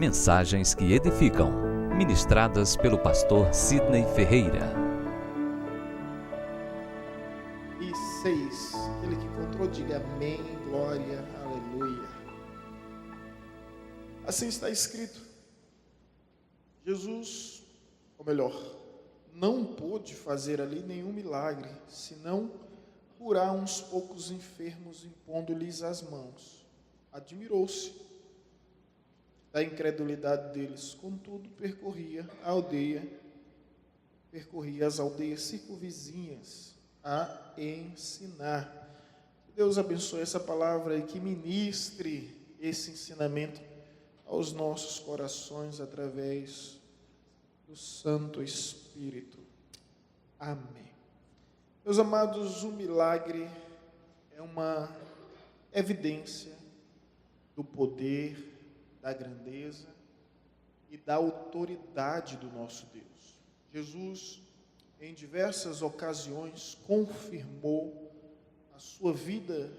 Mensagens que edificam, ministradas pelo pastor Sidney Ferreira. E 6, aquele que encontrou, diga amém, glória, aleluia. Assim está escrito: Jesus, ou melhor, não pôde fazer ali nenhum milagre, senão curar uns poucos enfermos, impondo-lhes as mãos. Admirou-se da incredulidade deles, contudo percorria as aldeias circunvizinhas a ensinar. Deus abençoe essa palavra e que ministre esse ensinamento aos nossos corações através do Santo Espírito. Amém. Meus amados, o milagre é uma evidência do poder, da grandeza e da autoridade do nosso Deus. Jesus, em diversas ocasiões, confirmou a sua vida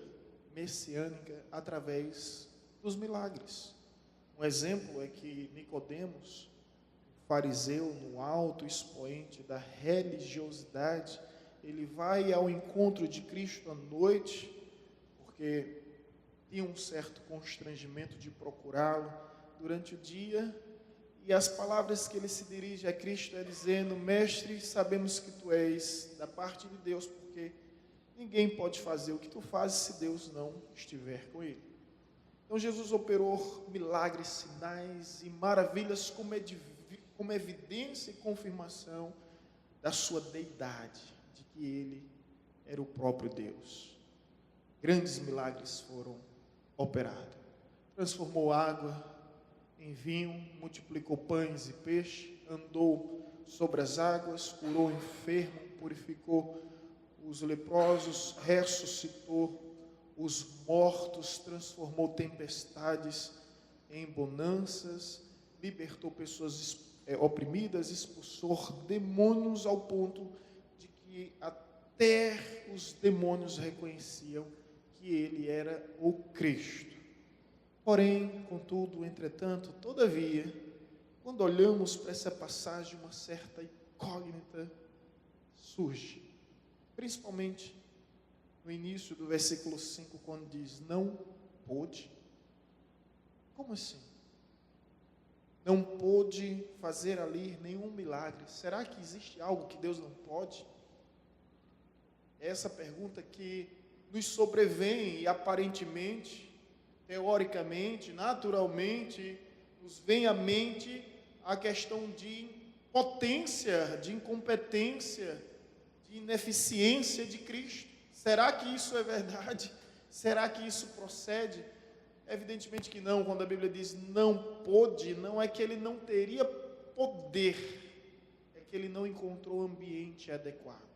messiânica através dos milagres. Um exemplo é que Nicodemos, fariseu no alto expoente da religiosidade, ele vai ao encontro de Cristo à noite, porque tinha um certo constrangimento de procurá-lo durante o dia, e as palavras que ele se dirige a Cristo é dizendo: Mestre, sabemos que tu és da parte de Deus, porque ninguém pode fazer o que tu fazes se Deus não estiver com ele. Então Jesus operou milagres, sinais e maravilhas como evidência e confirmação da sua deidade, de que ele era o próprio Deus. Grandes milagres foram operados. Transformou água em vinho, multiplicou pães e peixe, andou sobre as águas, curou o enfermo, purificou os leprosos, ressuscitou os mortos, transformou tempestades em bonanças, libertou pessoas oprimidas, expulsou demônios ao ponto de que até os demônios reconheciam que ele era o Cristo. Porém, contudo, entretanto, todavia, quando olhamos para essa passagem, uma certa incógnita surge, principalmente no início do versículo 5, quando diz: não pôde. Como assim? Não pôde fazer ali nenhum milagre. Será que existe algo que Deus não pode? É essa pergunta que nos sobrevém e aparentemente, teoricamente, naturalmente, nos vem à mente a questão de impotência, de incompetência, de ineficiência de Cristo. Será que isso é verdade? Será que isso procede? Evidentemente que não. Quando a Bíblia diz não pôde, não é que ele não teria poder, é que ele não encontrou o ambiente adequado.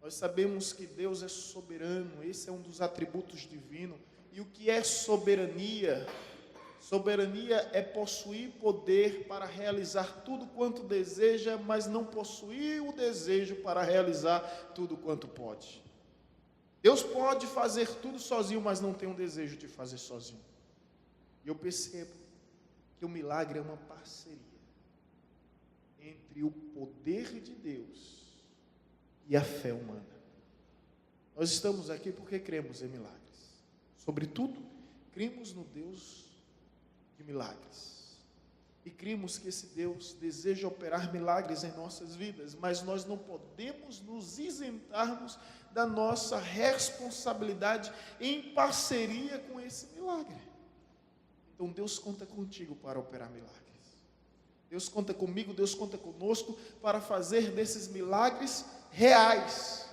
Nós sabemos que Deus é soberano, esse é um dos atributos divinos. E o que é soberania? Soberania é possuir poder para realizar tudo quanto deseja, mas não possuir o desejo para realizar tudo quanto pode. Deus pode fazer tudo sozinho, mas não tem um desejo de fazer sozinho. E eu percebo que o milagre é uma parceria entre o poder de Deus e a fé humana. Nós estamos aqui porque cremos em milagres. Sobretudo, cremos no Deus de milagres. E cremos que esse Deus deseja operar milagres em nossas vidas, mas nós não podemos nos isentarmos da nossa responsabilidade em parceria com esse milagre. Então Deus conta contigo para operar milagres. Deus conta comigo, Deus conta conosco para fazer desses milagres reais.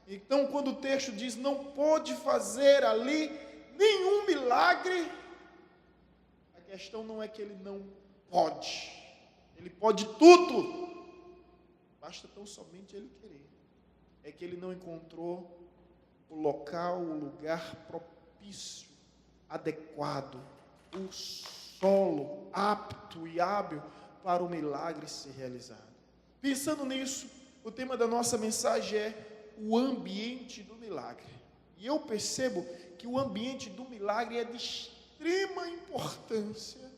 Então, quando o texto diz não pode fazer ali nenhum milagre, a questão não é que ele não pode, ele pode tudo, basta tão somente ele querer. É que ele não encontrou o local, o lugar propício, adequado, o solo apto e hábil para o milagre ser realizado. Pensando nisso, o tema da nossa mensagem é o ambiente do milagre. E eu percebo que o ambiente do milagre é de extrema importância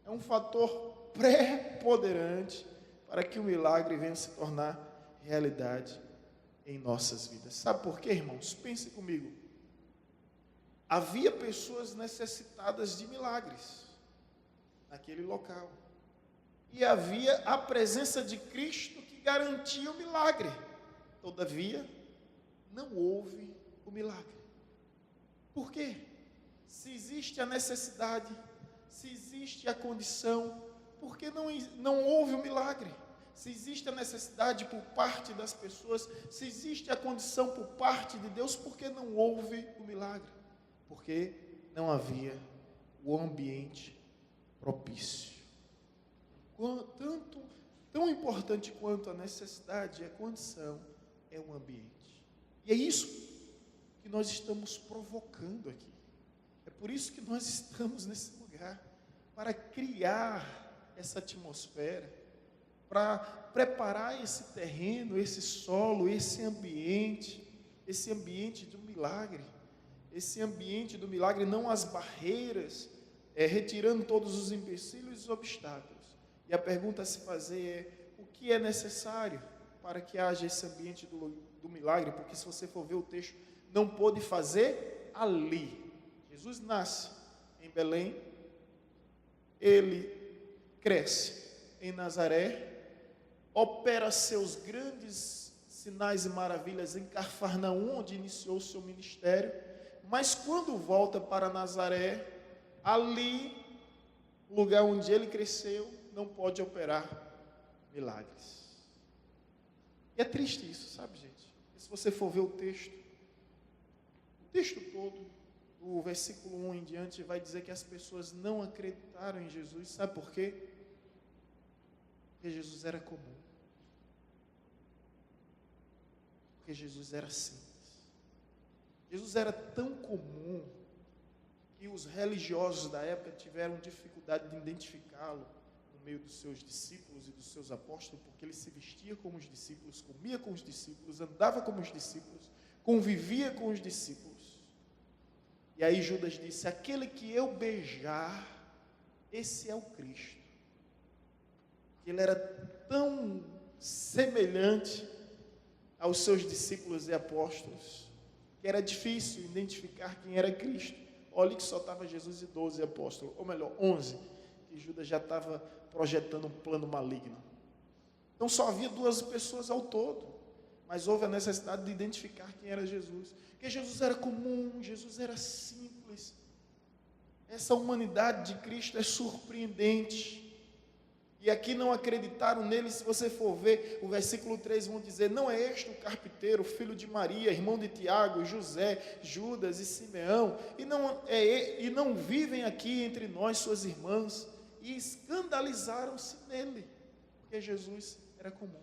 é um fator preponderante para que o milagre venha se tornar realidade em nossas vidas. Sabe por quê, irmãos? Pense comigo. Havia pessoas necessitadas de milagres naquele local. E havia a presença de Cristo que garantia o milagre. Todavia, não houve o milagre. Por quê? Se existe a necessidade, se existe a condição, por que não houve o milagre? Se existe a necessidade por parte das pessoas, se existe a condição por parte de Deus, por que não houve o milagre? Porque não havia o ambiente propício. Tão importante quanto a necessidade e a condição é o ambiente. E é isso que nós estamos provocando aqui. É por isso que nós estamos nesse lugar, para criar essa atmosfera, para preparar esse terreno, esse solo, esse ambiente do milagre. Esse ambiente do milagre, não as barreiras, retirando todos os empecilhos e os obstáculos. E a pergunta a se fazer é: o que é necessário para que haja esse ambiente do milagre? Porque se você for ver o texto, não pôde fazer ali. Jesus nasce em Belém, ele cresce em Nazaré, opera seus grandes sinais e maravilhas em Cafarnaum, onde iniciou o seu ministério, mas quando volta para Nazaré, ali, lugar onde ele cresceu, não pode operar milagres. E é triste isso, sabe, gente? E se você for ver o texto todo, o versículo 1 em diante, vai dizer que as pessoas não acreditaram em Jesus. Sabe por quê? Porque Jesus era comum. Porque Jesus era simples. Jesus era tão comum que os religiosos da época tiveram dificuldade de identificá-lo no meio dos seus discípulos e dos seus apóstolos, porque ele se vestia como os discípulos, comia com os discípulos, andava como os discípulos, convivia com os discípulos. E aí Judas disse: aquele que eu beijar, esse é o Cristo. Ele era tão semelhante aos seus discípulos e apóstolos, que era difícil identificar quem era Cristo. Olha que só estava Jesus e 12 apóstolos, ou melhor, 11, que Judas já estava projetando um plano maligno. Então só havia 2 pessoas ao todo, mas houve a necessidade de identificar quem era Jesus. Porque Jesus era comum, Jesus era simples. Essa humanidade de Cristo é surpreendente. E aqui não acreditaram nele. Se você for ver o versículo 3, vão dizer: não é este o carpinteiro, filho de Maria, irmão de Tiago, José, Judas e Simeão, e não vivem aqui entre nós suas irmãs? E escandalizaram-se nele, porque Jesus era comum.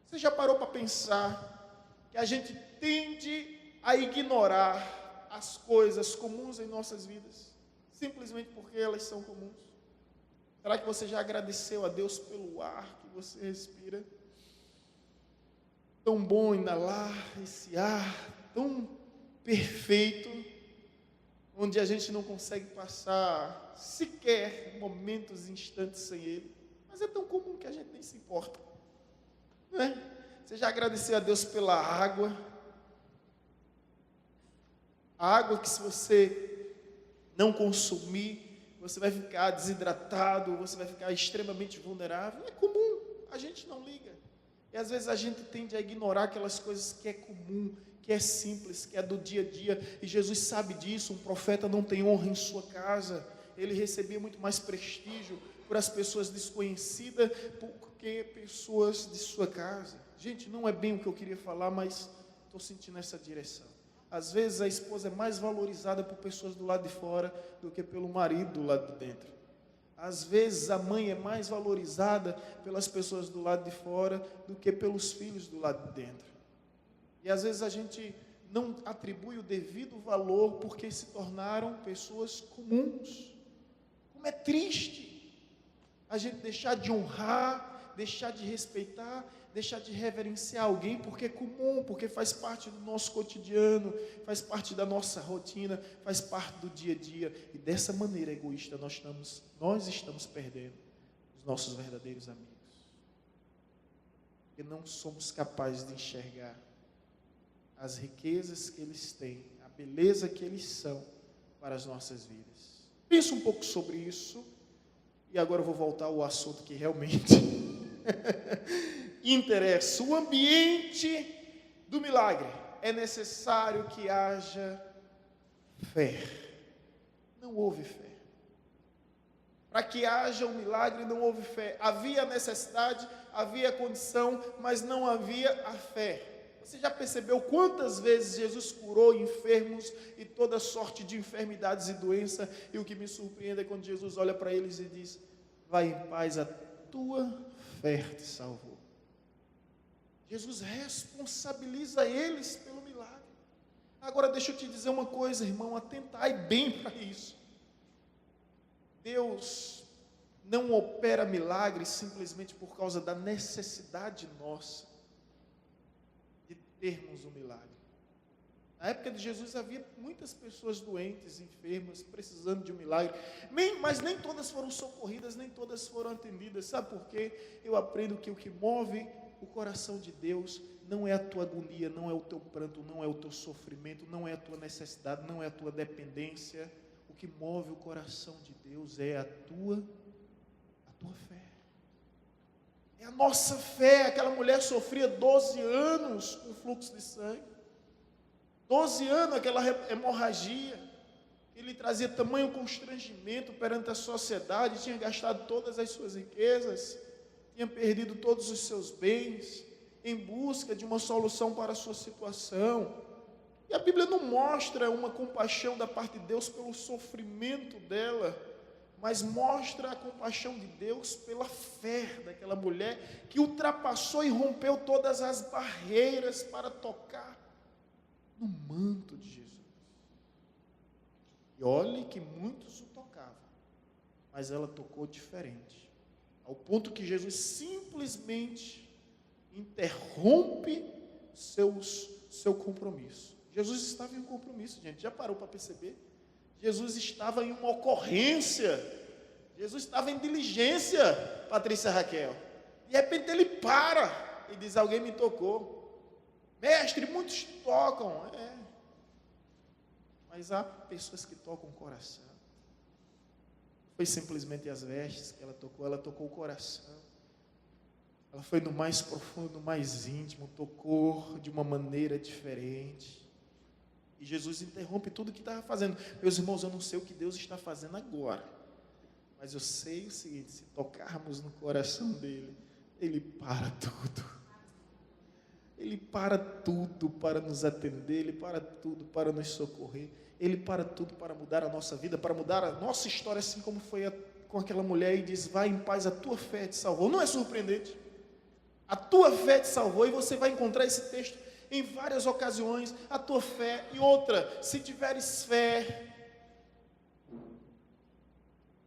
Você já parou para pensar que a gente tende a ignorar as coisas comuns em nossas vidas, simplesmente porque elas são comuns? Será que você já agradeceu a Deus pelo ar que você respira? Tão bom inalar esse ar tão perfeito, onde a gente não consegue passar sequer momentos, instantes sem ele, mas é tão comum que a gente nem se importa, não é? Você já agradeceu a Deus pela água? A água que, se você não consumir, você vai ficar desidratado, você vai ficar extremamente vulnerável. É comum, a gente não liga. E às vezes a gente tende a ignorar aquelas coisas que é comum, que é simples, que é do dia a dia. E Jesus sabe disso. Um profeta não tem honra em sua casa. Ele recebia muito mais prestígio por as pessoas desconhecidas do que pessoas de sua casa. Gente, não é bem o que eu queria falar, mas estou sentindo essa direção. Às vezes a esposa é mais valorizada por pessoas do lado de fora do que pelo marido do lado de dentro. Às vezes a mãe é mais valorizada pelas pessoas do lado de fora do que pelos filhos do lado de dentro. E às vezes a gente não atribui o devido valor porque se tornaram pessoas comuns. Como é triste a gente deixar de honrar, deixar de respeitar, deixar de reverenciar alguém porque é comum, porque faz parte do nosso cotidiano, faz parte da nossa rotina, faz parte do dia a dia. E dessa maneira egoísta nós estamos perdendo os nossos verdadeiros amigos. Porque não somos capazes de enxergar as riquezas que eles têm, a beleza que eles são para as nossas vidas. Pensa um pouco sobre isso. E agora eu vou voltar ao assunto que realmente interessa. O ambiente do milagre. É necessário que haja fé. Não houve fé. Para que haja um milagre, não houve fé. Havia necessidade, havia condição, mas não havia a fé. Você já percebeu quantas vezes Jesus curou enfermos e toda sorte de enfermidades e doenças? E o que me surpreende é quando Jesus olha para eles e diz: vai em paz, a tua fé te salvou. Jesus responsabiliza eles pelo milagre. Agora deixa eu te dizer uma coisa, irmão, atentai bem para isso. Deus não opera milagres simplesmente por causa da necessidade nossa de termos um milagre. Na época de Jesus havia muitas pessoas doentes, enfermas, precisando de um milagre, mas nem todas foram socorridas, nem todas foram atendidas. Sabe por quê? Eu aprendo que o que move o coração de Deus não é a tua agonia, não é o teu pranto, não é o teu sofrimento, não é a tua necessidade, não é a tua dependência. O que move o coração de Deus é a tua fé. É a nossa fé. Aquela mulher sofria 12 anos com fluxo de sangue. 12 anos aquela hemorragia. Ele trazia tamanho constrangimento perante a sociedade, tinha gastado todas as suas riquezas, tinha perdido todos os seus bens, em busca de uma solução para a sua situação. E a Bíblia não mostra uma compaixão da parte de Deus pelo sofrimento dela, mas mostra a compaixão de Deus pela fé daquela mulher, que ultrapassou e rompeu todas as barreiras para tocar no manto de Jesus. E olhe que muitos o tocavam, mas ela tocou diferente, ao ponto que Jesus simplesmente interrompe seu compromisso. Jesus estava em um compromisso, gente, já parou para perceber? Jesus estava em uma ocorrência, Jesus estava em diligência, Patrícia Raquel. De repente ele para e diz: alguém me tocou. Mestre, muitos tocam, mas há pessoas que tocam o coração. Foi simplesmente as vestes que ela tocou o coração. Ela foi no mais profundo, no mais íntimo, tocou de uma maneira diferente. E Jesus interrompe tudo o que estava fazendo. Meus irmãos, eu não sei o que Deus está fazendo agora, mas eu sei o seguinte: se tocarmos no coração dele, ele para tudo. Ele para tudo para nos atender, ele para tudo para nos socorrer, ele para tudo para mudar a nossa vida, para mudar a nossa história, assim como foi com aquela mulher, e diz: vai em paz, a tua fé te salvou. Não é surpreendente? A tua fé te salvou, e você vai encontrar esse texto em várias ocasiões. A tua fé. E outra, se tiveres fé,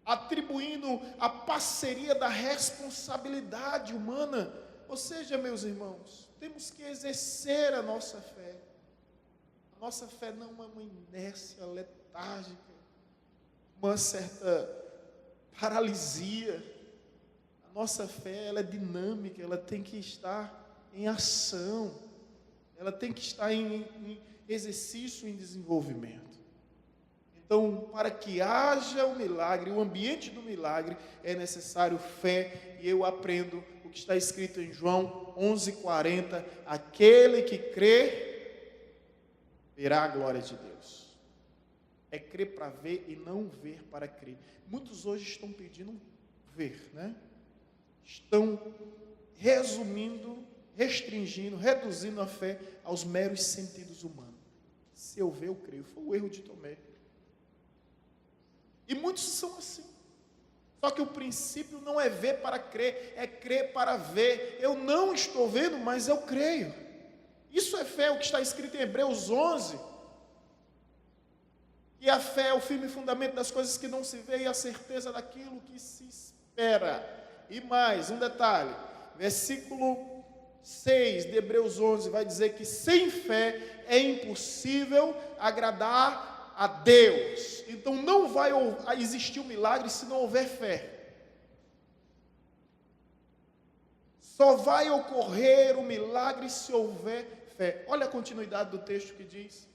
atribuindo a parceria da responsabilidade humana. Ou seja, meus irmãos, temos que exercer a nossa fé. A nossa fé não é uma inércia letárgica, uma certa paralisia. A nossa fé, ela é dinâmica, ela tem que estar em ação, ela tem que estar em exercício, em desenvolvimento. Então, para que haja o milagre, o ambiente do milagre, é necessário fé. E eu aprendo o que está escrito em João 11:40, aquele que crê, verá a glória de Deus. É crer para ver e não ver para crer. Muitos hoje estão pedindo ver, né? Estão restringindo, reduzindo a fé aos meros sentidos humanos. Se eu ver, eu creio. Foi o erro de Tomé. E muitos são assim. Só que o princípio não é ver para crer, é crer para ver. Eu não estou vendo, mas eu creio. Isso é fé, o que está escrito em Hebreus 11. E a fé é o firme fundamento das coisas que não se vê e a certeza daquilo que se espera. E mais, um detalhe: Versículo 6 de Hebreus 11 vai dizer que sem fé é impossível agradar a Deus. Então não vai existir um milagre se não houver fé. Só vai ocorrer o milagre se houver fé. Olha a continuidade do texto que diz: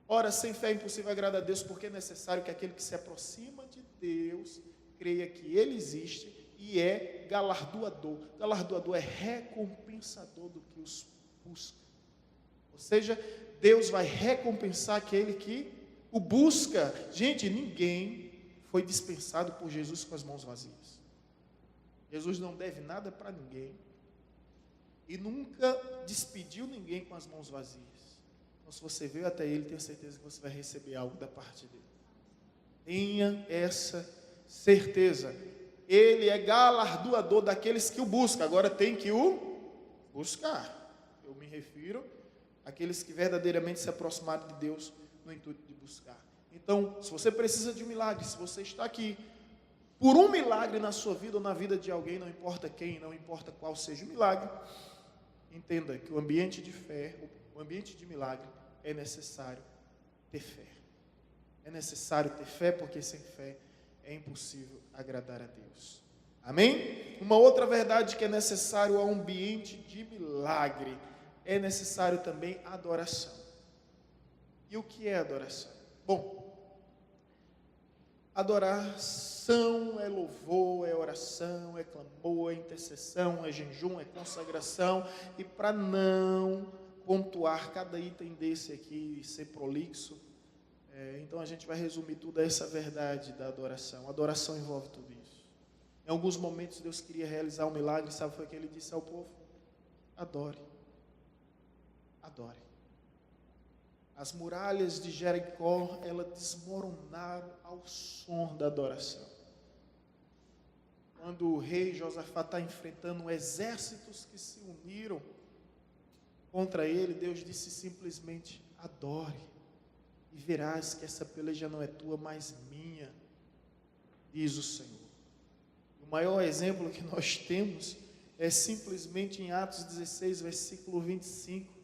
ora, sem fé é impossível agradar a Deus, porque é necessário que aquele que se aproxima de Deus creia que Ele existe e é galardoador. Galardoador é recompensador do que os busca. Ou seja, Deus vai recompensar aquele que o busca. Gente, ninguém foi dispensado por Jesus com as mãos vazias. Jesus não deve nada para ninguém e nunca despediu ninguém com as mãos vazias. Então, se você veio até Ele, tenha certeza que você vai receber algo da parte dele. Tenha essa certeza. Ele é galardoador daqueles que o buscam. Agora tem que o buscar. Eu me refiro àqueles que verdadeiramente se aproximaram de Deus no intuito de buscar. Então, se você precisa de um milagre, se você está aqui por um milagre na sua vida ou na vida de alguém, não importa quem, não importa qual seja o milagre, entenda que o ambiente de fé, o ambiente de milagre, é necessário ter fé. É necessário ter fé, porque sem fé é impossível agradar a Deus. Amém? Uma outra verdade que é necessário ao ambiente de milagre, é necessário também adoração. E o que é adoração? Bom, adoração é louvor, é oração, é clamor, é intercessão, é jejum, é consagração. E para não pontuar cada item desse aqui e ser prolixo, então a gente vai resumir tudo a essa verdade da adoração. A adoração envolve tudo isso. Em alguns momentos Deus queria realizar um milagre, sabe o que foi que Ele disse ao povo? Adore. Adore. As muralhas de Jericó, elas desmoronaram ao som da adoração. Quando o rei Josafá está enfrentando exércitos que se uniram contra ele, Deus disse simplesmente: adore, e verás que essa peleja não é tua, mas minha, diz o Senhor. O maior exemplo que nós temos é simplesmente em Atos 16, versículo 25,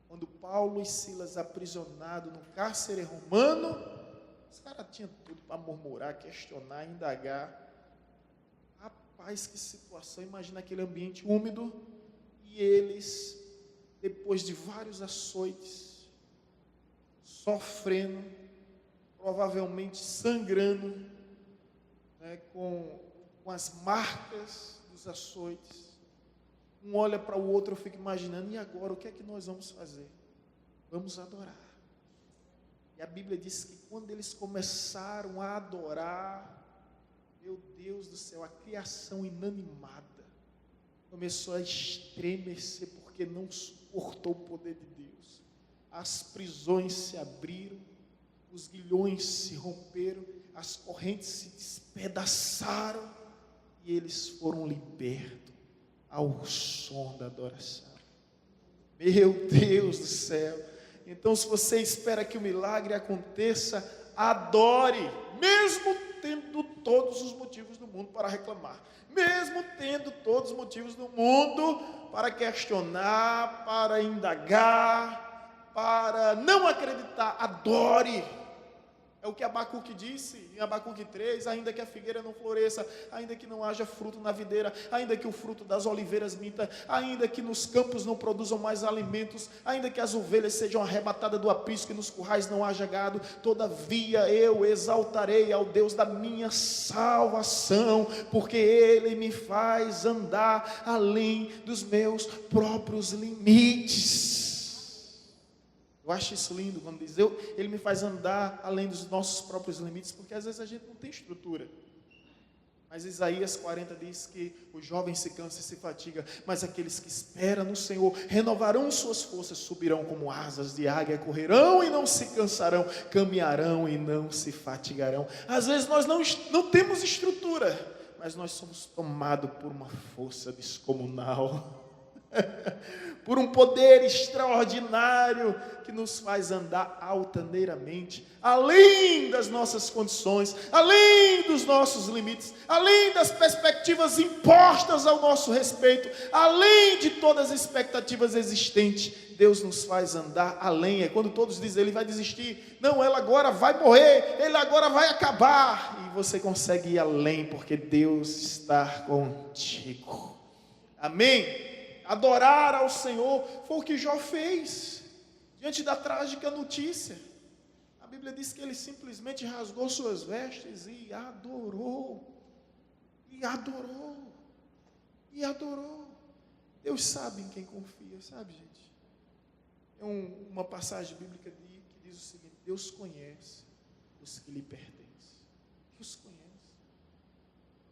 quando Paulo e Silas aprisionados no cárcere romano, os caras tinham tudo para murmurar, questionar, indagar. Rapaz, que situação! Imagina aquele ambiente úmido e eles, depois de vários açoites, sofrendo, provavelmente sangrando, com as marcas dos açoites. Um olha para o outro, eu fico imaginando, e agora, o que é que nós vamos fazer? Vamos adorar. E a Bíblia diz que quando eles começaram a adorar, meu Deus do céu, a criação inanimada começou a estremecer, porque não suportou o poder de Deus. As prisões se abriram, os grilhões se romperam, as correntes se despedaçaram, e eles foram libertos ao som da adoração. Meu Deus do céu! Então, se você espera que o milagre aconteça, adore, mesmo tendo todos os motivos do mundo para reclamar, mesmo tendo todos os motivos do mundo para questionar, para indagar, para não acreditar. Adore. É o que Abacuque disse em Abacuque 3, ainda que a figueira não floresça, ainda que não haja fruto na videira, ainda que o fruto das oliveiras minta, ainda que nos campos não produzam mais alimentos, ainda que as ovelhas sejam arrebatadas do aprisco e nos currais não haja gado, todavia eu exaltarei ao Deus da minha salvação, porque Ele me faz andar além dos meus próprios limites. Eu acho isso lindo quando diz, Ele me faz andar além dos nossos próprios limites, porque às vezes a gente não tem estrutura. Mas Isaías 40 diz que o jovem se cansa e se fatiga, mas aqueles que esperam no Senhor renovarão suas forças, subirão como asas de águia, correrão e não se cansarão, caminharão e não se fatigarão. Às vezes nós não temos estrutura, mas nós somos tomados por uma força descomunal. por um poder extraordinário que nos faz andar altaneiramente, além das nossas condições, além dos nossos limites, além das perspectivas impostas ao nosso respeito, além de todas as expectativas existentes. Deus nos faz andar além. É quando todos dizem, ele vai desistir, não, ela agora vai morrer, ele agora vai acabar, e você consegue ir além, porque Deus está contigo. Amém? Adorar ao Senhor foi o que Jó fez diante da trágica notícia. A Bíblia diz que ele simplesmente rasgou suas vestes e adorou. E adorou. E adorou. Deus sabe em quem confia, sabe, gente? Tem uma passagem bíblica que diz o seguinte: Deus conhece os que lhe pertencem. Deus conhece.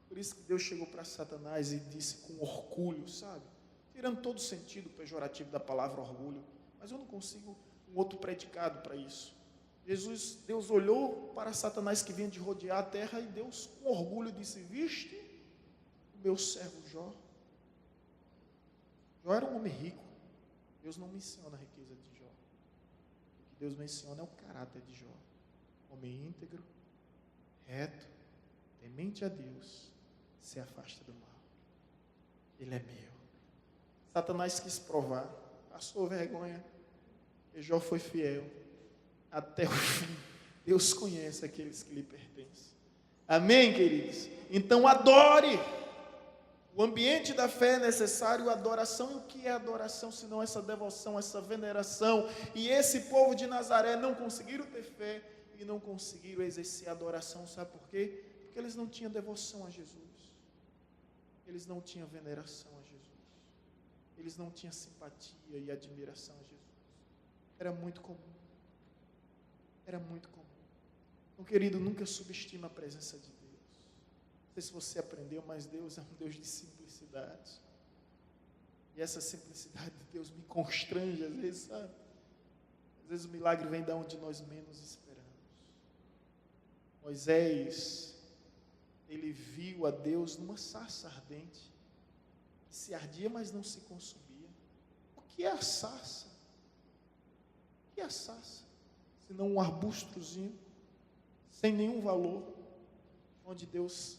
Por isso que Deus chegou para Satanás e disse com orgulho, sabe? Tirando todo o sentido pejorativo da palavra orgulho, mas eu não consigo um outro predicado para isso. Deus olhou para Satanás que vinha de rodear a terra e Deus com orgulho disse: viste o meu servo Jó? Jó era um homem rico. Deus não menciona a riqueza de Jó. O que Deus menciona é o caráter de Jó. Homem íntegro, reto, temente a Deus, se afasta do mal. Ele é meu. Satanás quis provar, passou vergonha, e Jó foi fiel até o fim. Deus conhece aqueles que lhe pertencem. Amém, queridos? Então adore. O ambiente da fé é necessário adoração. E o que é adoração, senão essa devoção, essa veneração? E esse povo de Nazaré não conseguiram ter fé e não conseguiram exercer adoração. Sabe por quê? Porque eles não tinham devoção a Jesus. Eles não tinham veneração a Jesus. Eles não tinham simpatia e admiração a Jesus. Era muito comum. Era muito comum. Então, querido, nunca subestima a presença de Deus. Não sei se você aprendeu, mas Deus é um Deus de simplicidade. E essa simplicidade de Deus me constrange às vezes, sabe? Às vezes o milagre vem de onde nós menos esperamos. Moisés, ele viu a Deus numa sarça ardente, que se ardia, mas não se consumia. O que é a sarça? O que é a sarça? Senão um arbustrozinho, sem nenhum valor, onde Deus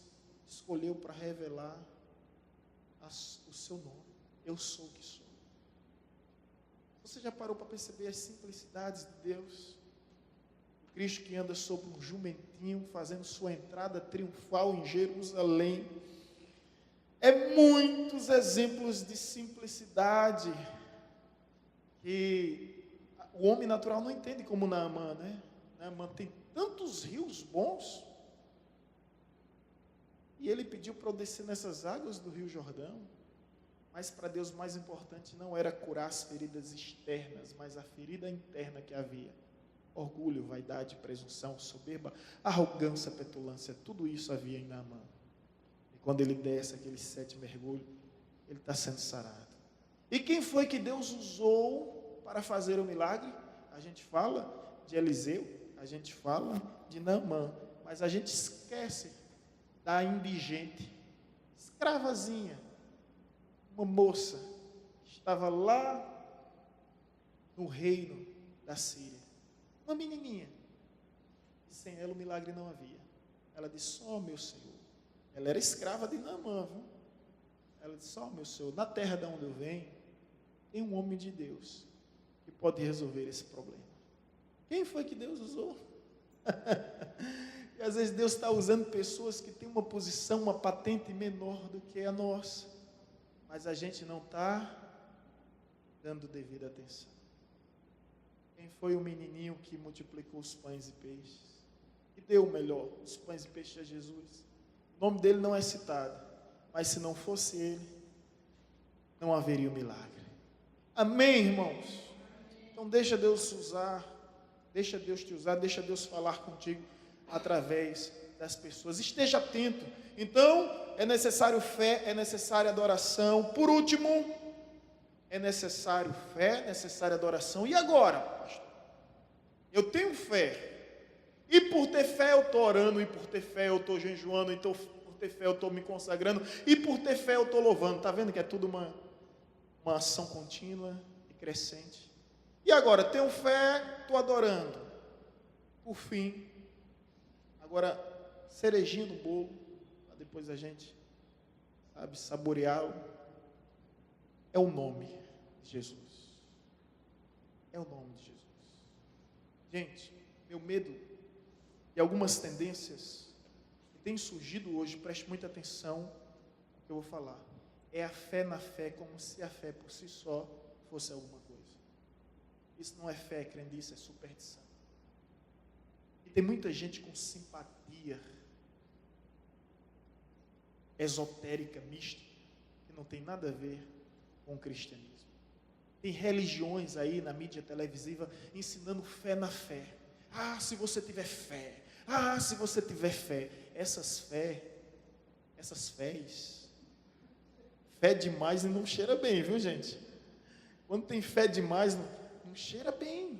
escolheu para revelar o seu nome. Eu sou o que sou. Você já parou para perceber as simplicidades de Deus? O Cristo que anda sobre um jumentinho, fazendo sua entrada triunfal em Jerusalém. É muitos exemplos de simplicidade que o homem natural não entende, como Naamã, né? Naamã tem tantos rios bons, e ele pediu para eu descer nessas águas do Rio Jordão, mas para Deus o mais importante não era curar as feridas externas, mas a ferida interna que havia. Orgulho, vaidade, presunção, soberba, arrogância, petulância, tudo isso havia em Naamã. E quando ele desce aqueles 7 mergulhos, ele está sendo sarado. E quem foi que Deus usou para fazer o milagre? A gente fala de Eliseu, a gente fala de Naamã, mas a gente esquece da indigente, escravazinha, uma moça que estava lá no reino da Síria, uma menininha, e sem ela o milagre não havia. Ela disse: ó, meu Senhor, ela era escrava de Naamã, viu? Ela disse: ó, meu Senhor, na terra de onde eu venho, tem um homem de Deus que pode resolver esse problema. Quem foi que Deus usou? E às vezes Deus está usando pessoas que têm uma posição, uma patente menor do que a nossa, mas a gente não está dando devida atenção. Quem foi o menininho que multiplicou os pães e peixes? E deu o melhor, os pães e peixes a Jesus? O nome dele não é citado, mas se não fosse ele, não haveria o milagre. Amém, irmãos? Então deixa Deus usar, deixa Deus te usar, deixa Deus falar contigo através das pessoas. Esteja atento. Então, é necessário fé, é necessária adoração. Por último, é necessário fé, necessária adoração. E agora, pastor? Eu tenho fé. E por ter fé eu estou orando, e por ter fé eu estou jejuando, e por ter fé eu estou me consagrando, e por ter fé eu estou louvando. Está vendo que é tudo uma uma ação contínua e crescente. E agora, tenho fé, estou adorando. Por fim, agora, cerejinha no bolo, para depois a gente, saboreá-lo, é o nome de Jesus. É o nome de Jesus. Gente, meu medo e algumas tendências que têm surgido hoje, preste muita atenção no que eu vou falar. É a fé na fé, como se a fé por si só fosse alguma coisa. Isso não é fé, é crendice, é superstição. E tem muita gente com simpatia esotérica, mística, que não tem nada a ver com o cristianismo. Tem religiões aí na mídia televisiva ensinando fé na fé. Ah, se você tiver fé. Ah, se você tiver fé. Essas fés, fé demais e não cheira bem, viu, gente? Quando tem fé demais, não cheira bem.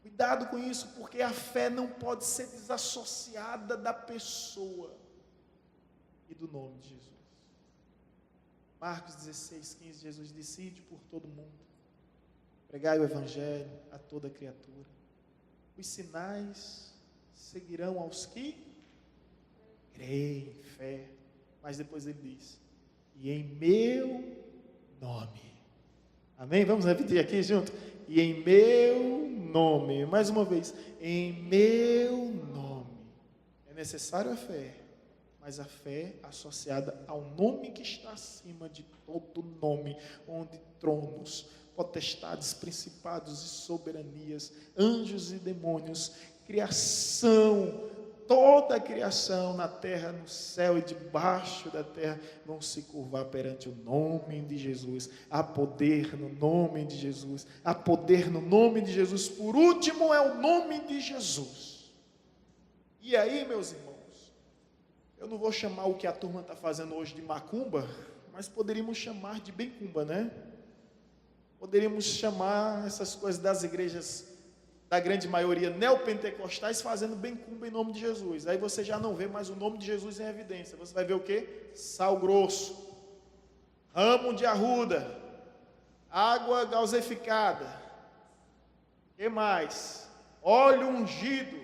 Cuidado com isso, porque a fé não pode ser desassociada da pessoa e do nome de Jesus. Marcos 16:15, Jesus disse: ide por todo mundo, pregai o evangelho a toda criatura. Os sinais seguirão aos que creem, fé. Mas depois ele diz: e em meu nome. Amém? Vamos repetir aqui junto? E em meu nome. Mais uma vez. Em meu nome. É necessário a fé. Mas a fé associada ao nome que está acima de todo nome, onde tronos, potestades, principados e soberanias, anjos e demônios, criação, toda a criação na terra, no céu e debaixo da terra vão se curvar perante o nome de Jesus. Há poder no nome de Jesus. Há poder no nome de Jesus. Por último é o nome de Jesus. E aí, meus irmãos, eu não vou chamar o que a turma está fazendo hoje de macumba, mas poderíamos chamar de bencumba, né? Poderíamos chamar essas coisas das igrejas, da grande maioria neopentecostais, fazendo bencumba em nome de Jesus. Aí você já não vê mais o nome de Jesus em evidência. Você vai ver o quê? Sal grosso, ramo de arruda, água gaseificada. O que mais? Óleo ungido.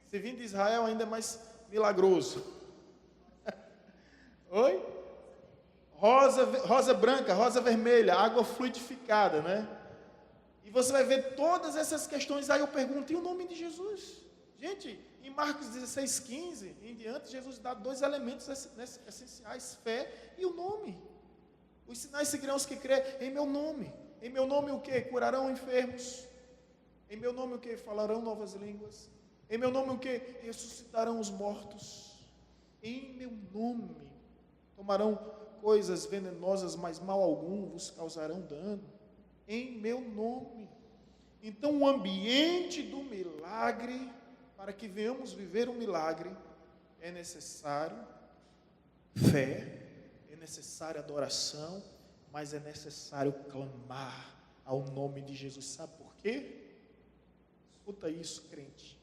Se vir de Israel, ainda é mais milagroso. Oi? Rosa branca, rosa vermelha, água fluidificada, né? E você vai ver todas essas questões. Aí eu pergunto, e o nome de Jesus? Gente, em Marcos 16:15 em diante, Jesus dá 2 elementos essenciais: fé e o nome. Os sinais seguirão os que crêem em meu nome. Em meu nome o que? Curarão enfermos. Em meu nome o que? Falarão novas línguas. Em meu nome o que? Ressuscitarão os mortos. Em meu nome tomarão coisas venenosas, mas mal algum vos causarão dano. Em meu nome. Então o ambiente do milagre, para que venhamos viver um milagre, é necessário fé, é necessária adoração, mas é necessário clamar ao nome de Jesus. Sabe por quê? Escuta isso, crente.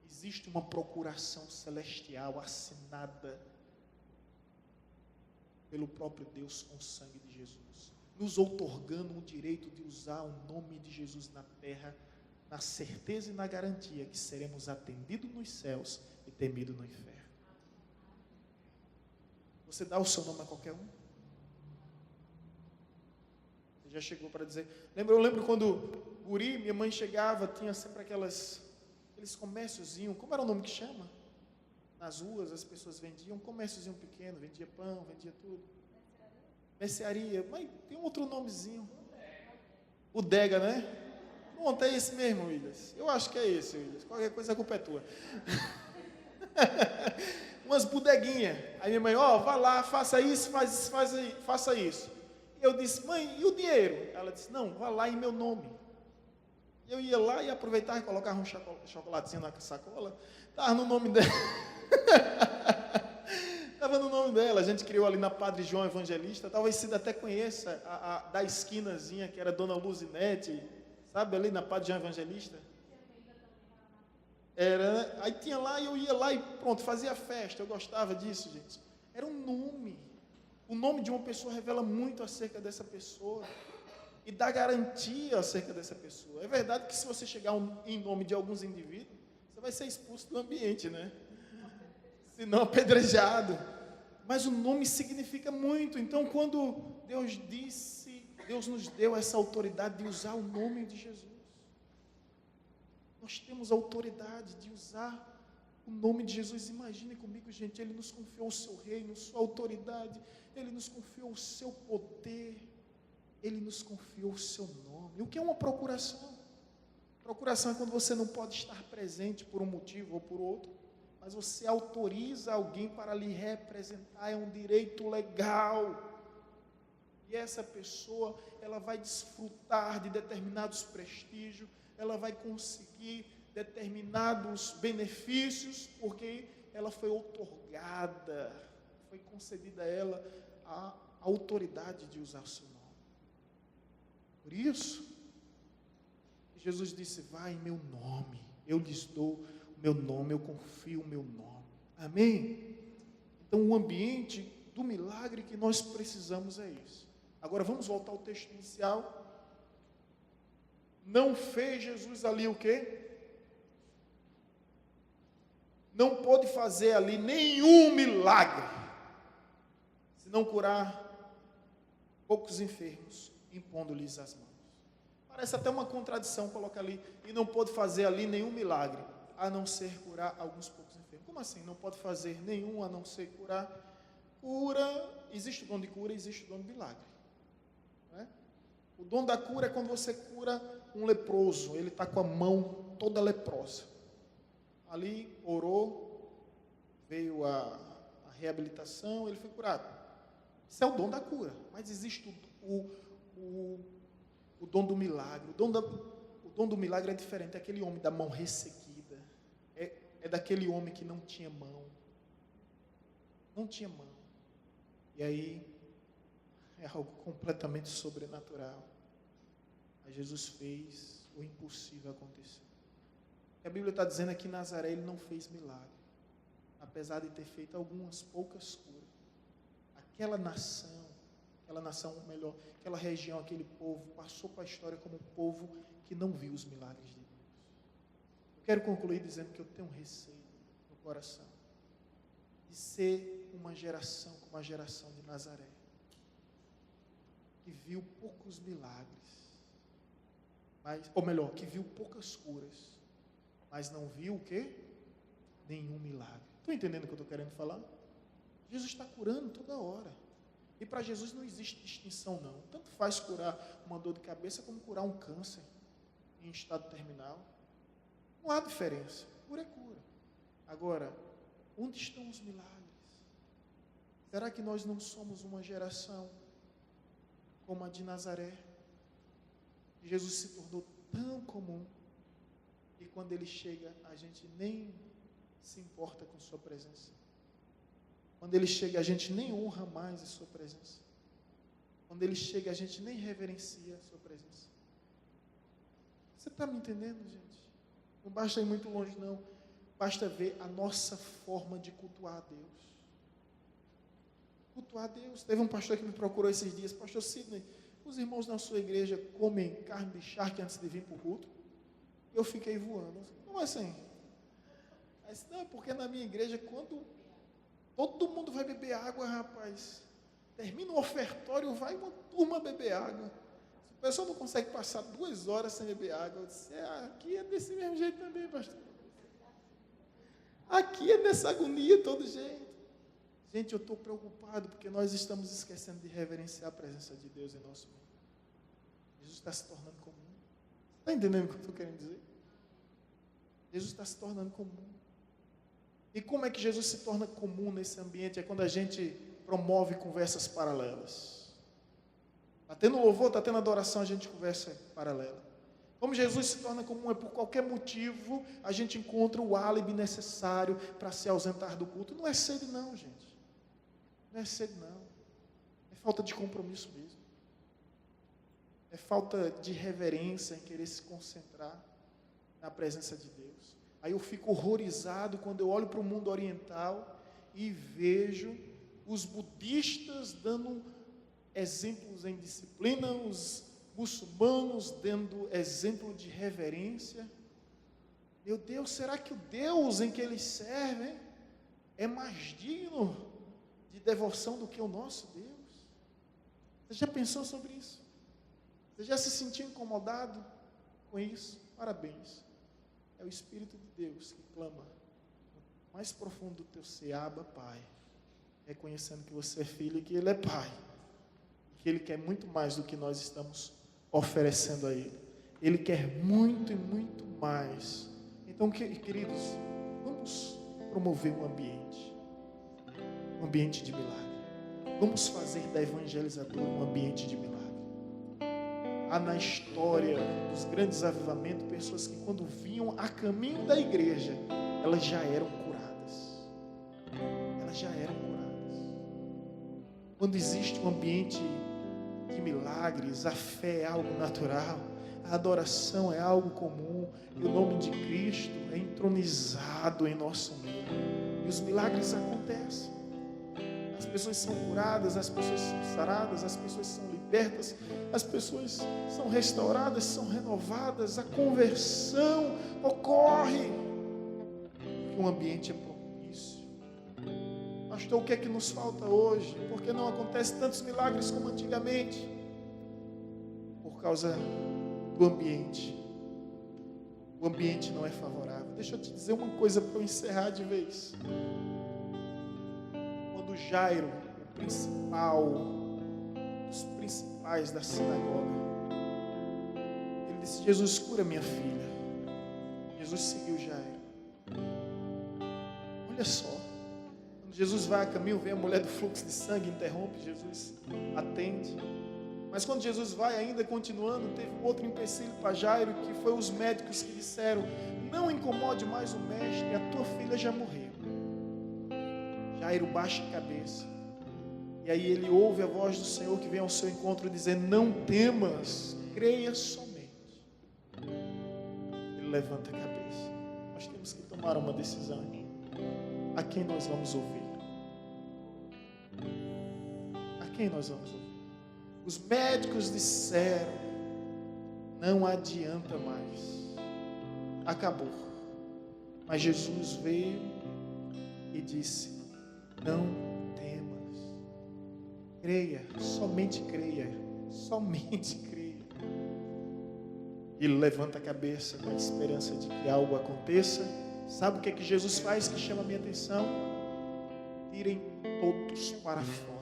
Existe uma procuração celestial assinada pelo próprio Deus com o sangue de Jesus, nos outorgando o direito de usar o nome de Jesus na terra, na certeza e na garantia que seremos atendidos nos céus e temidos no inferno. Você dá o seu nome a qualquer um? Você já chegou para dizer? Eu lembro quando guri, minha mãe chegava, tinha sempre aqueles comérciozinhos, como era o nome que chama? Nas ruas as pessoas vendiam, um comérciozinho pequeno, vendia pão, vendia tudo. Mercearia, mas tem um outro nomezinho. Bodega, né? Pronto, é esse mesmo, Williams. Eu acho que é esse, Williams. Qualquer coisa a culpa é tua. Umas bodeguinhas. Aí minha mãe, vá lá, faça isso, faça isso. E eu disse, mãe, e o dinheiro? Ela disse, não, vá lá em meu nome. Eu ia lá e aproveitava e colocava um chocolatezinho na sacola. Estava no nome dela. Estava no nome dela. A gente criou ali na Padre João Evangelista. Talvez você até conheça a da esquinazinha, que era Dona Luzinete. Sabe, ali na Padre João Evangelista? Era, né? Aí tinha lá, e eu ia lá e pronto, fazia festa. Eu gostava disso, gente. Era um nome. O nome de uma pessoa revela muito acerca dessa pessoa e dá garantia acerca dessa pessoa. É verdade que se você chegar em nome de alguns indivíduos, você vai ser expulso do ambiente, né? Se não apedrejado. Mas o nome significa muito. Então, quando Deus nos deu essa autoridade de usar o nome de Jesus. Nós temos autoridade de usar o nome de Jesus. Imagine comigo, gente, Ele nos confiou o seu reino, sua autoridade, Ele nos confiou o seu poder, Ele nos confiou o seu nome. O que é uma procuração? Procuração é quando você não pode estar presente por um motivo ou por outro, mas você autoriza alguém para lhe representar, é um direito legal. E essa pessoa, ela vai desfrutar de determinados prestígios, ela vai conseguir determinados benefícios, porque ela foi outorgada, foi concedida a ela a autoridade de usar o seu nome. Por isso, Jesus disse: vai em meu nome, eu lhes dou o meu nome, eu confio o meu nome. Amém? Então, o ambiente do milagre que nós precisamos é isso. Agora, vamos voltar ao texto inicial. Não fez Jesus ali o quê? Não pôde fazer ali nenhum milagre, se não curar poucos enfermos, impondo-lhes as mãos. Parece até uma contradição colocar ali, e não pôde fazer ali nenhum milagre, a não ser curar alguns poucos enfermos. Como assim? Não pode fazer nenhum a não ser curar? Cura, existe o dom de cura, existe o dom de milagre. Não é? O dom da cura é quando você cura um leproso, ele está com a mão toda leprosa. Ali orou, veio a reabilitação, ele foi curado. Isso é o dom da cura. Mas existe o dom do milagre. O dom do milagre é diferente. É aquele homem da mão ressequida. É daquele homem que não tinha mão. Não tinha mão. E aí é algo completamente sobrenatural. Mas Jesus fez o impossível acontecer. A Bíblia está dizendo aqui que Nazaré ele não fez milagre, apesar de ter feito algumas poucas curas. Aquela região, aquele povo, passou para a história como um povo que não viu os milagres de Deus. Eu quero concluir dizendo que eu tenho um receio no coração de ser uma geração como a geração de Nazaré, que viu poucos milagres, que viu poucas curas, mas não viu o quê? Nenhum milagre. Estão entendendo o que eu estou querendo falar? Jesus está curando toda hora. E para Jesus não existe distinção, não. Tanto faz curar uma dor de cabeça como curar um câncer em estado terminal. Não há diferença. Cura é cura. Agora, onde estão os milagres? Será que nós não somos uma geração como a de Nazaré? Jesus se tornou tão comum e quando ele chega, a gente nem se importa com sua presença. Quando ele chega, a gente nem honra mais a sua presença. Quando ele chega, a gente nem reverencia a sua presença. Você está me entendendo, gente? Não basta ir muito longe, não. Basta ver a nossa forma de cultuar a Deus. Cultuar a Deus. Teve um pastor que me procurou esses dias. Pastor Sidney, os irmãos na sua igreja comem carne de charque antes de vir para o culto? Eu fiquei voando. Como assim? Mas, não, porque na minha igreja, quando todo mundo vai beber água, rapaz, termina o ofertório, vai uma turma beber água. Se o pessoal não consegue passar 2 horas sem beber água, eu disse, aqui é desse mesmo jeito também, pastor. Aqui é dessa agonia todo jeito. Gente, eu estou preocupado porque nós estamos esquecendo de reverenciar a presença de Deus em nosso meio. Jesus está se tornando comum. Está entendendo o que eu estou querendo dizer? Jesus está se tornando comum. E como é que Jesus se torna comum nesse ambiente? É quando a gente promove conversas paralelas. Está tendo louvor, está tendo adoração, a gente conversa paralela. Como Jesus se torna comum, é por qualquer motivo a gente encontra o álibi necessário para se ausentar do culto. Não é sede não, gente. Não é sede não. É falta de compromisso mesmo. É falta de reverência em querer se concentrar na presença de Deus. Aí eu fico horrorizado quando eu olho para o mundo oriental e vejo os budistas dando exemplos em disciplina, os muçulmanos dando exemplo de reverência. Meu Deus, será que o Deus em que eles servem é mais digno de devoção do que o nosso Deus? Você já pensou sobre isso? Você já se sentiu incomodado com isso? Parabéns. É o Espírito de Deus que clama no mais profundo do teu ser: Abba, Pai, reconhecendo que você é filho e que Ele é Pai, que Ele quer muito mais do que nós estamos oferecendo a Ele. Ele quer muito e muito mais. Então, queridos, vamos promover um ambiente de milagre. Vamos fazer da evangelizadora um ambiente de milagre. Há na história dos grandes avivamentos pessoas que, quando vinham a caminho da igreja, elas já eram curadas. Elas já eram curadas. Quando existe um ambiente de milagres, a fé é algo natural, a adoração é algo comum, e o nome de Cristo é entronizado em nosso meio, e os milagres acontecem. As pessoas são curadas, as pessoas são saradas, as pessoas são libertas, as pessoas são restauradas, são renovadas, a conversão ocorre, porque o ambiente é propício. Pastor, o que é que nos falta hoje? Por que não acontece tantos milagres como antigamente? Por causa do ambiente. O ambiente não é favorável. Deixa eu te dizer uma coisa para eu encerrar de vez. Quando Jairo, o principal dos principais da sinagoga, ele disse: Jesus, cura minha filha. Jesus seguiu Jairo. Olha só, quando Jesus vai a caminho, vem a mulher do fluxo de sangue, interrompe, Jesus atende. Mas quando Jesus vai ainda continuando, teve um outro empecilho para Jairo, que foi os médicos que disseram: não incomode mais o mestre, a tua filha já morreu. Jairo baixa a cabeça, e aí ele ouve a voz do Senhor que vem ao seu encontro dizer: não temas, creia somente. Ele levanta a cabeça. Nós temos que tomar uma decisão. A quem nós vamos ouvir? A quem nós vamos ouvir? Os médicos disseram: não adianta mais, acabou. Mas Jesus veio e disse: não temas, creia, somente creia, somente creia. Ele levanta a cabeça com a esperança de que algo aconteça. Sabe o que é que Jesus faz que chama a minha atenção? Tirem todos para fora.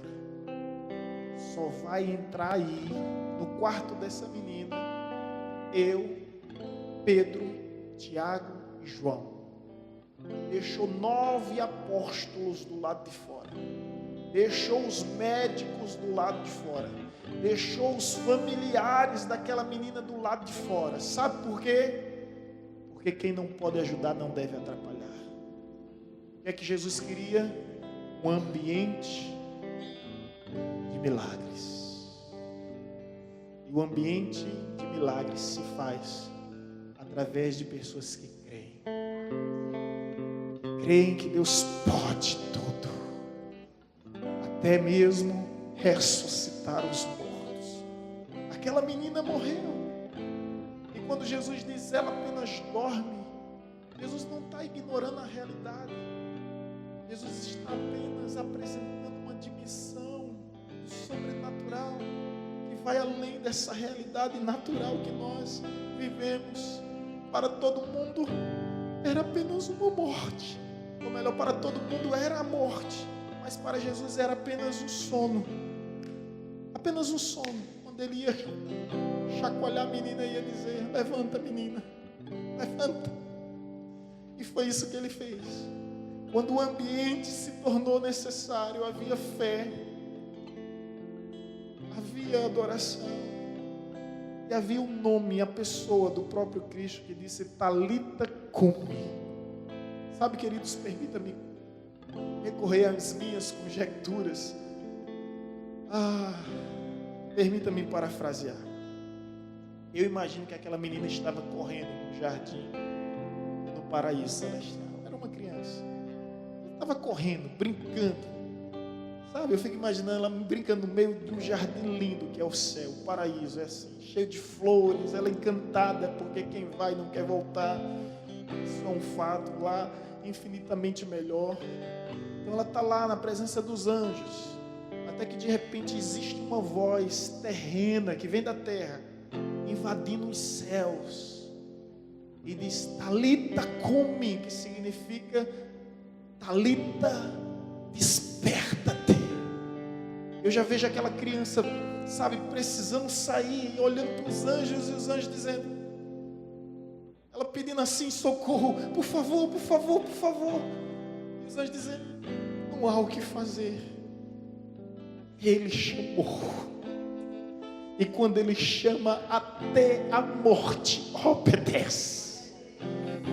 Só vai entrar aí no quarto dessa menina eu, Pedro, Tiago e João. Deixou 9 apóstolos do lado de fora, deixou os médicos do lado de fora, deixou os familiares daquela menina do lado de fora. Sabe por quê? Porque quem não pode ajudar não deve atrapalhar. O que é que Jesus queria? Um ambiente de milagres. E o ambiente de milagres se faz através de pessoas que creem. Creem que Deus pode tudo, até mesmo ressuscitar os mortos. Aquela menina morreu, e quando Jesus diz ela apenas dorme, Jesus não está ignorando a realidade. Jesus está apenas apresentando uma dimensão sobrenatural que vai além dessa realidade natural que nós vivemos. Para todo mundo era apenas uma morte, ou melhor, para todo mundo era a morte, mas para Jesus era apenas um sono. Apenas um sono. Quando ele ia chacoalhar a menina, ia dizer: levanta, menina, levanta. E foi isso que ele fez. Quando o ambiente se tornou necessário, havia fé, havia adoração, e havia um nome, a pessoa do próprio Cristo, que disse: Talita cumi. Sabe, queridos, permita-me recorrer às minhas conjecturas. Permita-me parafrasear. Eu imagino que aquela menina estava correndo no jardim, no paraíso celestial. Era uma criança. Ela estava correndo, brincando, Sabe, eu fico imaginando ela brincando no meio de um jardim lindo que é o céu, o paraíso, é assim, cheio de flores, ela encantada, porque quem vai não quer voltar. Isso é um fato lá infinitamente melhor. Então ela está lá na presença dos anjos, até que de repente existe uma voz terrena que vem da terra, invadindo os céus, e diz: Talita cumi, que significa: Talita, desperta-te. Eu já vejo aquela criança, sabe, precisando sair, olhando para os anjos, e os anjos dizendo, ela pedindo assim, socorro, por favor, por favor, por favor. E os anjos dizendo, não há o que fazer. E ele chamou. E quando ele chama, até a morte obedece.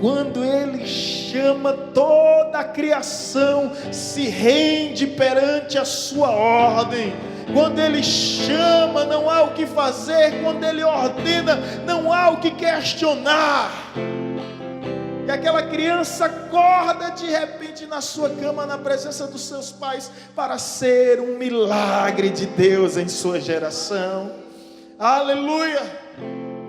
Quando ele chama, toda a criação se rende perante a sua ordem. Quando ele chama, não há o que fazer. Quando ele ordena, não há o que questionar. E aquela criança acorda de repente na sua cama, na presença dos seus pais, para ser um milagre de Deus em sua geração. Aleluia!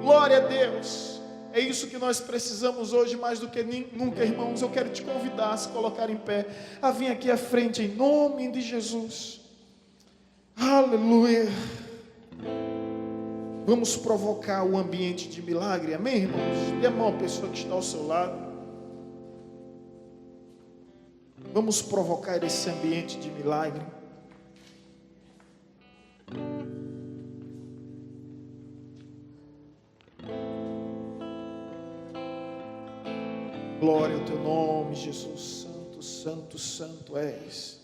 Glória a Deus! É isso que nós precisamos hoje, mais do que nunca, irmãos. Eu quero te convidar a se colocar em pé, a vir aqui à frente, em nome de Jesus. Aleluia. Vamos provocar o ambiente de milagre, amém, irmãos? Dê a mão à pessoa que está ao seu lado. Vamos provocar esse ambiente de milagre. Glória ao teu nome, Jesus. Santo, santo, santo és.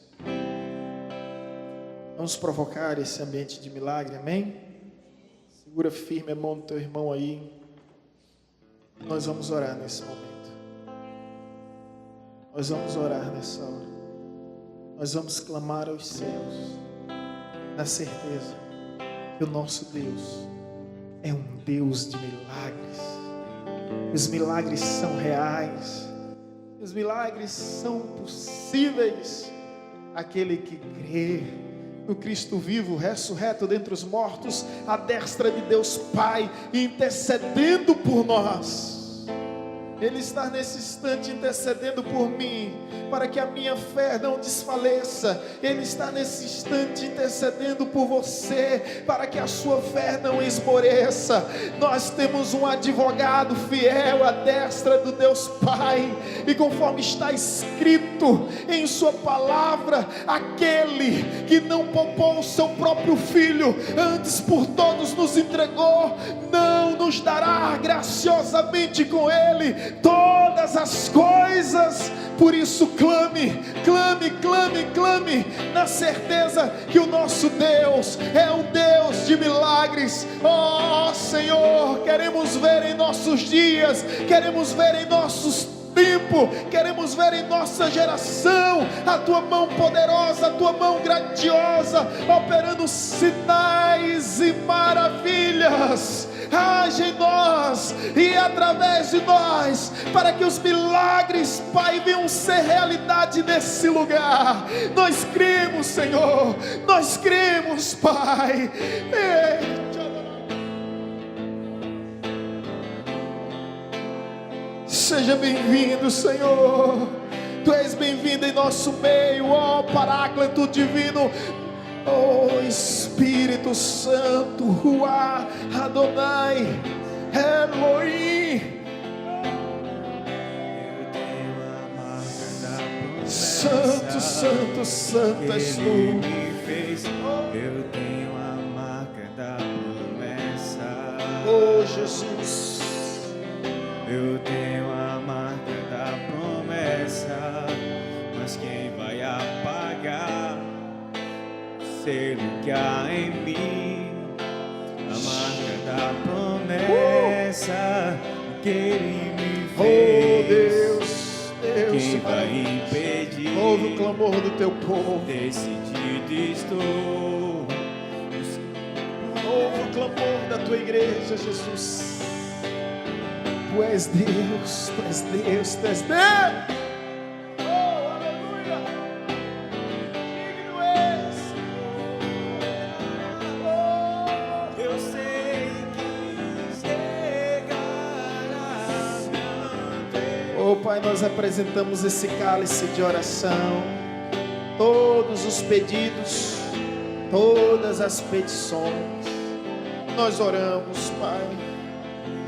Vamos provocar esse ambiente de milagre, amém? Segura firme a mão do teu irmão aí. Nós vamos orar nesse momento. Nós vamos orar nessa hora. Nós vamos clamar aos céus, na certeza que o nosso Deus é um Deus de milagres. Os milagres são reais. Os milagres são possíveis. Aquele que crê no Cristo vivo, ressurreto dentre os mortos, à destra de Deus Pai, intercedendo por nós. Ele está nesse instante intercedendo por mim, para que a minha fé não desfaleça. Ele está nesse instante intercedendo por você, para que a sua fé não esmoreça. Nós temos um advogado fiel à destra do Deus Pai, e conforme está escrito em sua palavra, aquele que não poupou o seu próprio filho, antes por todos nos entregou, não nos dará graciosamente com ele todas as coisas. Por isso clame, clame, clame, clame, na certeza que o nosso Deus é um Deus de milagres. Oh Senhor, queremos ver em nossos dias, queremos ver em nossos tempo, queremos ver em nossa geração a tua mão poderosa, a tua mão grandiosa, operando sinais e maravilhas. Age em nós e através de nós, para que os milagres, Pai, venham ser realidade nesse lugar. Nós cremos, Senhor, nós cremos, Pai. Seja bem-vindo, Senhor. Tu és bem-vindo em nosso meio, ó Paráclito divino. Oh Espírito Santo, Ruá, Adonai, Elohim. Santo, santo, santo és tu. Eu tenho a marca da promessa. Oh Jesus. Eu tenho a marca da promessa, mas quem vai apagar ser o que há em mim? A marca da promessa que Ele me fez. Oh Deus, Deus, quem vai impedir? Ouve o clamor do teu povo. Decidido estou. Ouve o clamor da tua igreja, Jesus. Tu és Deus, tu és Deus, tu és Deus. Oh, aleluia. Digno és. Oh Pai, nós apresentamos esse cálice de oração, todos os pedidos, todas as petições. Nós oramos, Pai,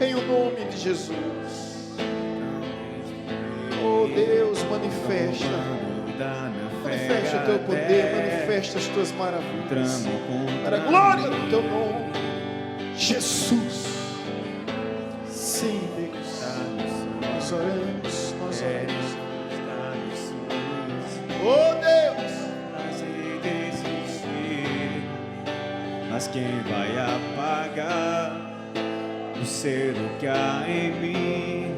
em o nome de Jesus. Oh Deus, manifesta o teu poder, manifesta as tuas maravilhas, para a glória do teu nome, Jesus. Sim, Deus, nós oramos, nós oramos. Oh Deus, mas quem vai apagar o ser o que há em mim?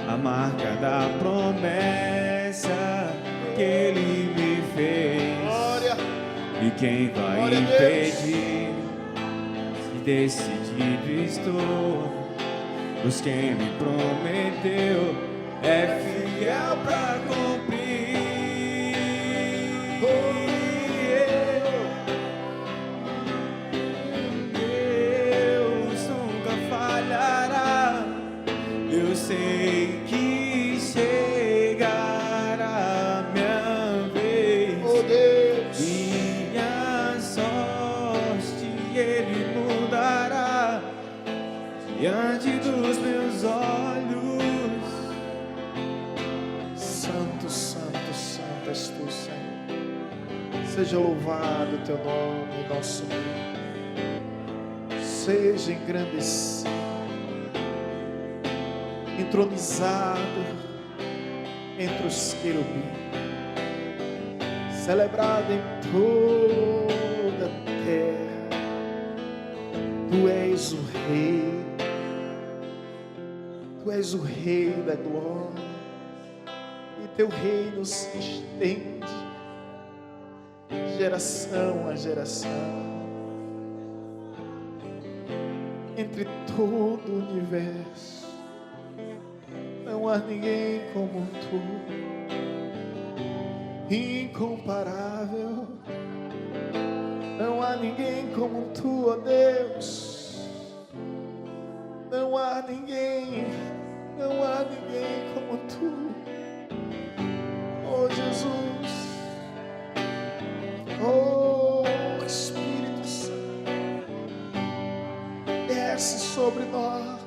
A marca da promessa que Ele me fez. glória. E quem vai Glória a Deus. impedir? Se decidido estou, pois quem me prometeu é fiel para cumprir. Deus nunca falhará. Eu sei que chegará minha vez. Oh Deus, Minha sorte Ele mudará diante dos meus olhos. Santo, Santo, Santo és tu, Senhor. Seja louvado o teu nome, nosso Deus. Seja engrandecido, entronizado entre os querubins, celebrado em toda a terra. Tu és o Rei, Tu és o Rei da glória, e teu reino se estende de geração a geração. Entre todo o universo, não há ninguém como tu, incomparável. Não há ninguém como tu, ó Deus. Não há ninguém como tu, ó Jesus. Oh Espírito Santo, desce sobre nós.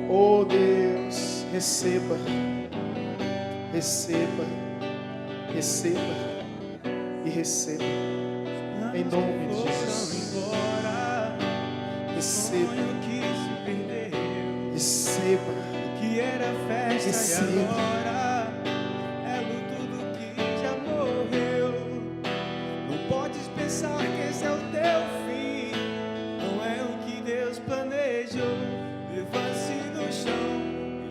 Oh Deus, receba, receba, receba e receba, em nome de Jesus. Receba, receba, Que era festa receba. e agora é tudo que já morreu. Não podes pensar que esse é o teu fim, não é o que Deus planejou. Levante-se do chão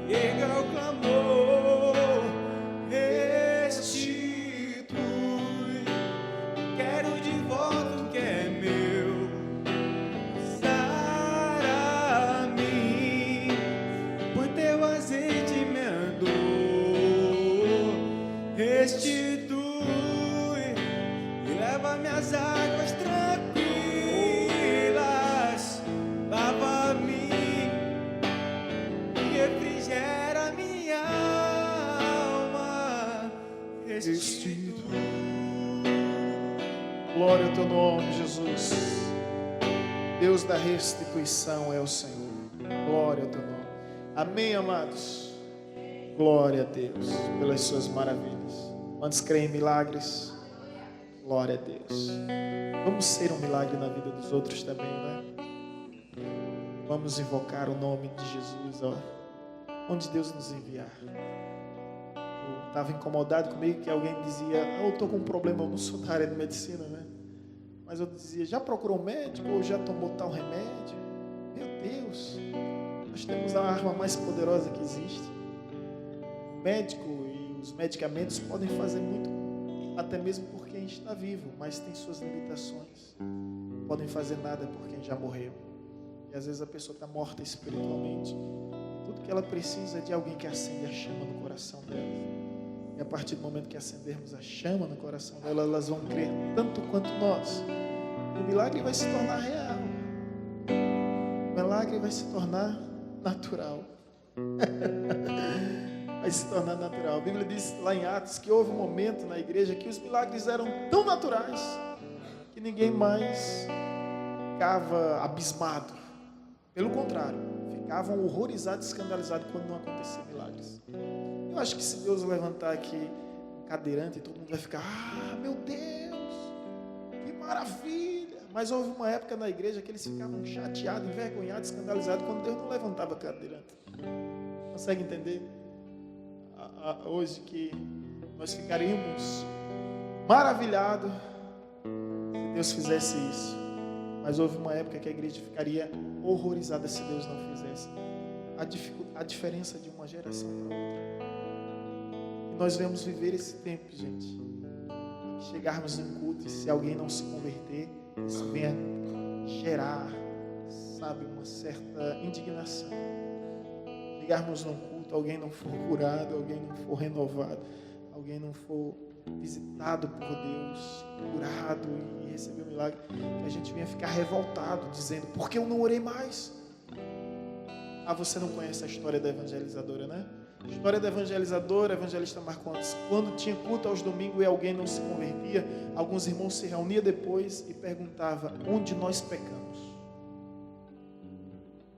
e erga o clamor. Restitui, quero de volta o que é meu. Sara-me, por teu azeite me andou. Restitui e leva-me às águas tranquilas. Lava-me e refrigera minha alma. Restitui. Glória ao teu nome, Jesus. Deus da restituição é o Senhor. Glória ao teu nome. Amém, amados. Glória a Deus pelas suas maravilhas. Quantos creem em milagres? Glória a Deus. Vamos ser um milagre na vida dos outros também, né? Vamos invocar o nome de Jesus, ó, onde Deus nos enviar. Eu estava incomodado comigo que alguém dizia: eu estou com um problema, eu não sou da área de medicina, né? Mas eu dizia: já procurou um médico ou já tomou tal remédio? Meu Deus, nós temos a arma mais poderosa que existe. O médico e os medicamentos podem fazer muito, até mesmo por quem está vivo, mas tem suas limitações. Não podem fazer nada por quem já morreu. E às vezes a pessoa está morta espiritualmente. Tudo que ela precisa é de alguém que acende a chama no coração dela. E a partir do momento que acendermos a chama no coração dela, elas vão crer tanto quanto nós o milagre vai se tornar real. O milagre vai se tornar natural. Vai se tornar natural. A Bíblia diz lá em Atos que houve um momento na igreja que os milagres eram tão naturais que ninguém mais ficava abismado. Pelo contrário, ficavam horrorizados e escandalizados quando não aconteciam milagres. Eu acho que se Deus levantar aqui um cadeirante, todo mundo vai ficar: ah, meu Deus, que maravilha. Mas houve uma época na igreja que eles ficavam chateados, envergonhados, escandalizados quando Deus não levantava cadeirante. Consegue entender? Hoje que nós ficaríamos maravilhados se Deus fizesse isso. Mas houve uma época que a igreja ficaria horrorizada se Deus não fizesse. A diferença de uma geração para outra. E nós vamos viver esse tempo, gente. Chegarmos em culto e se alguém não se converter, isso venha gerar, sabe, uma certa indignação. Chegarmos num culto, alguém não for curado, alguém não for renovado, alguém não for visitado por Deus, curado e receber o milagre, que a gente venha ficar revoltado, dizendo: por que eu não orei mais? Ah, você não conhece a história da evangelizadora, né? A história da evangelizadora, evangelista Marcondes, quando tinha culto aos domingos e alguém não se convertia, alguns irmãos se reuniam depois e perguntavam: onde nós pecamos?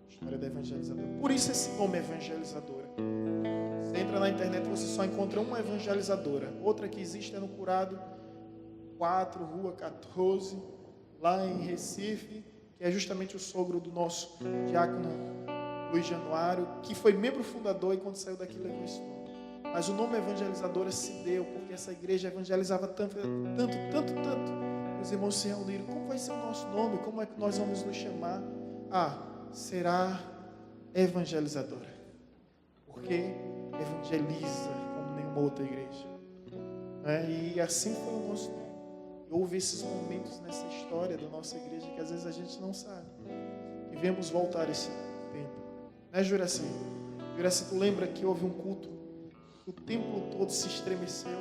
História da evangelizadora. Por isso esse nome, evangelizadora. Você entra na internet, você só encontra uma evangelizadora. Outra que existe é no Curado 4, Rua 14, lá em Recife, que é justamente o sogro do nosso diácono Luiz Januário, que foi membro fundador e quando saiu daqui levou esse nome. Mas o nome evangelizadora se deu porque essa igreja evangelizava tanto. Os irmãos se reuniram: como vai ser o nosso nome? Como é que nós vamos nos chamar? Ah, será evangelizadora, porque evangeliza como nenhuma outra igreja, e assim foi o nosso nome. Houve esses momentos nessa história da nossa igreja que às vezes a gente não sabe, e vemos voltar esse tempo, né, Juraci? Juraci, tu lembra que houve um culto que o templo todo se estremeceu?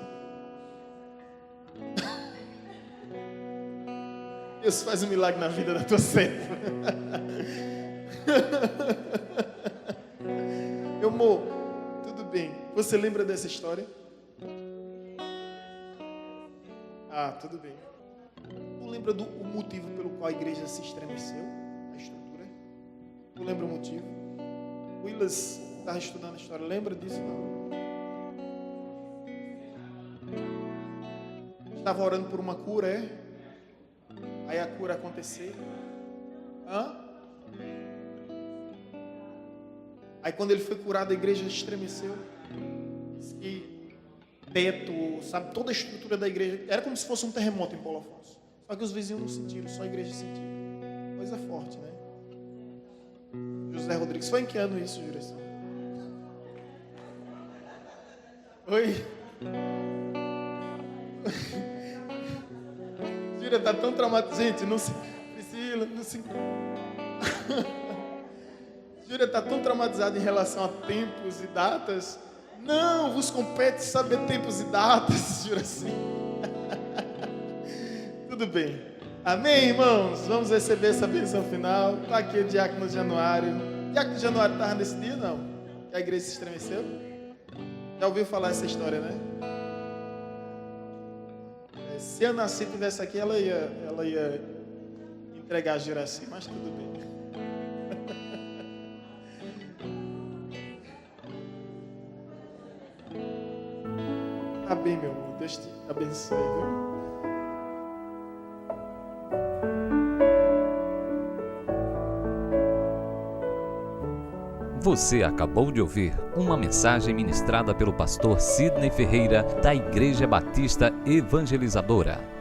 Deus faz um milagre na vida da tua serva. Meu amor, tudo bem. Você lembra dessa história? Ah, tudo bem. Tu lembra do motivo pelo qual a igreja se estremeceu? A estrutura? Tu lembra o motivo? O Willis estava estudando a história. Lembra disso? Não? Estava orando por uma cura, é? Aí a cura aconteceu. Aí quando ele foi curado, a igreja estremeceu. E teto, sabe, toda a estrutura da igreja, era como se fosse um terremoto em Paulo Afonso. Só que os vizinhos não sentiram, só a igreja sentiu. Coisa forte, né? José Rodrigues, foi em que ano isso, direção? Oi? Jura, tá tão traumatizado. Gente, não se... Priscila, não se... Júlia está tão traumatizada em relação a tempos e datas. Não vos compete saber tempos e datas, Júlia, assim. Tudo bem. Amém, irmãos? Vamos receber essa bênção final. Está aqui o diácono Januário. O diácono Januário estava nesse dia, não? Que a igreja se estremeceu? Já ouviu falar essa história, né? Se a Nasci estivesse aqui, ela ia entregar a Juraci, mas tudo bem. Tá bem, meu amor. Deus te abençoe, viu? Você acabou de ouvir uma mensagem ministrada pelo pastor Sidney Ferreira, da Igreja Batista Evangelizadora.